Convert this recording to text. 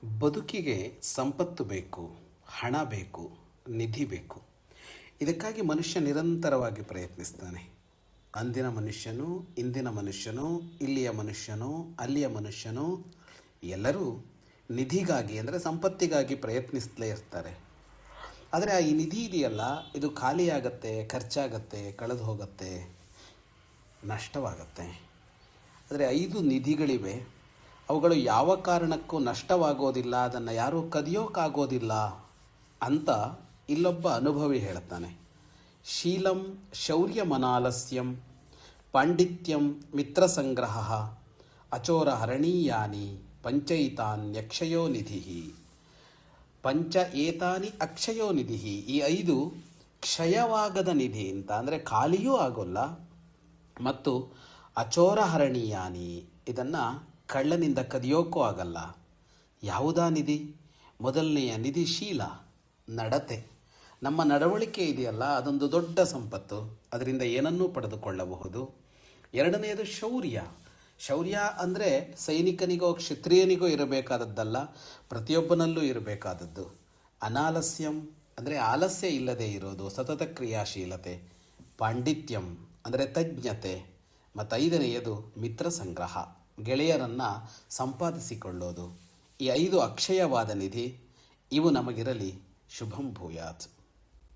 ಬದುಕಿಗೆ ಸಂಪತ್ತು ಬೇಕು, ಹಣ ಬೇಕು, ನಿಧಿ ಬೇಕು. ಇದಕ್ಕಾಗಿ ಮನುಷ್ಯ ನಿರಂತರವಾಗಿ ಪ್ರಯತ್ನಿಸ್ತಾನೆ. ಅಂದಿನ ಮನುಷ್ಯನು, ಇಂದಿನ ಮನುಷ್ಯನು, ಇಲ್ಲಿಯ ಮನುಷ್ಯನು, ಅಲ್ಲಿಯ ಮನುಷ್ಯನು ಎಲ್ಲರೂ ನಿಧಿಗಾಗಿ ಅಂದರೆ ಸಂಪತ್ತಿಗಾಗಿ ಪ್ರಯತ್ನಿಸ್ತಲೇ ಇರ್ತಾರೆ. ಆದರೆ ಈ ನಿಧಿ ಇದೆಯಲ್ಲ, ಇದು ಖಾಲಿಯಾಗತ್ತೆ, ಖರ್ಚಾಗತ್ತೆ, ಕಳೆದು ಹೋಗುತ್ತೆ, ನಷ್ಟವಾಗತ್ತೆ. ಆದರೆ 5 ನಿಧಿಗಳಿವೆ. ಅವುಗಳು ಯಾವ ಕಾರಣಕ್ಕೂ ನಷ್ಟವಾಗೋದಿಲ್ಲ, ಅದನ್ನು ಯಾರೂ ಕದಿಯೋಕ್ಕಾಗೋದಿಲ್ಲ ಅಂತ ಇಲ್ಲೊಬ್ಬ ಅನುಭವಿ ಹೇಳ್ತಾನೆ. ಶೀಲಂ ಶೌರ್ಯಮನಾಲಸ್ಯಂ ಪಾಂಡಿತ್ಯಂ ಮಿತ್ರಸಂಗ್ರಹ ಅಚೋರ ಹರಣೀಯಾನಿ ಪಂಚೈತಾನ್ಯಕ್ಷಯೋ ನಿಧಿ. ಪಂಚ ಏತಾನಿ ಅಕ್ಷಯೋ ನಿಧಿ. ಈ 5 ಕ್ಷಯವಾಗದ ನಿಧಿ ಅಂತ ಅಂದರೆ ಖಾಲಿಯೂ ಆಗೋಲ್ಲ, ಮತ್ತು ಅಚೋರ ಹರಣೀಯಾನಿ, ಇದನ್ನು ಕಳ್ಳನಿಂದ ಕದಿಯೋಕ್ಕೂ ಆಗಲ್ಲ. ಯಾವುದಾ ನಿಧಿ? ಮೊದಲನೆಯ ನಿಧಿ ಶೀಲ, ನಡತೆ. ನಮ್ಮ ನಡವಳಿಕೆ ಇದೆಯಲ್ಲ, ಅದೊಂದು ದೊಡ್ಡ ಸಂಪತ್ತು. ಅದರಿಂದ ಏನನ್ನೂ ಪಡೆದುಕೊಳ್ಳಬಹುದು. ಎರಡನೆಯದು ಶೌರ್ಯ. ಶೌರ್ಯ ಅಂದರೆ ಸೈನಿಕನಿಗೋ ಕ್ಷತ್ರಿಯನಿಗೋ ಇರಬೇಕಾದದ್ದಲ್ಲ, ಪ್ರತಿಯೊಬ್ಬನಲ್ಲೂ ಇರಬೇಕಾದದ್ದು. ಅನಾಲಸ್ಯಂ ಅಂದರೆ ಆಲಸ್ಯ ಇಲ್ಲದೆ ಇರೋದು, ಸತತ ಕ್ರಿಯಾಶೀಲತೆ. ಪಾಂಡಿತ್ಯಂ ಅಂದರೆ ತಜ್ಞತೆ. ಮತ್ತು 5ನೆಯದು ಮಿತ್ರ ಸಂಗ್ರಹ, ಗೆಳೆಯರನ್ನು ಸಂಪಾದಿಸಿಕೊಳ್ಳೋದು. ಈ 5 ಅಕ್ಷಯವಾದ ನಿಧಿ. ಇವು ನಮಗಿರಲಿ. ಶುಭಂ ಭೂಯಾತ್.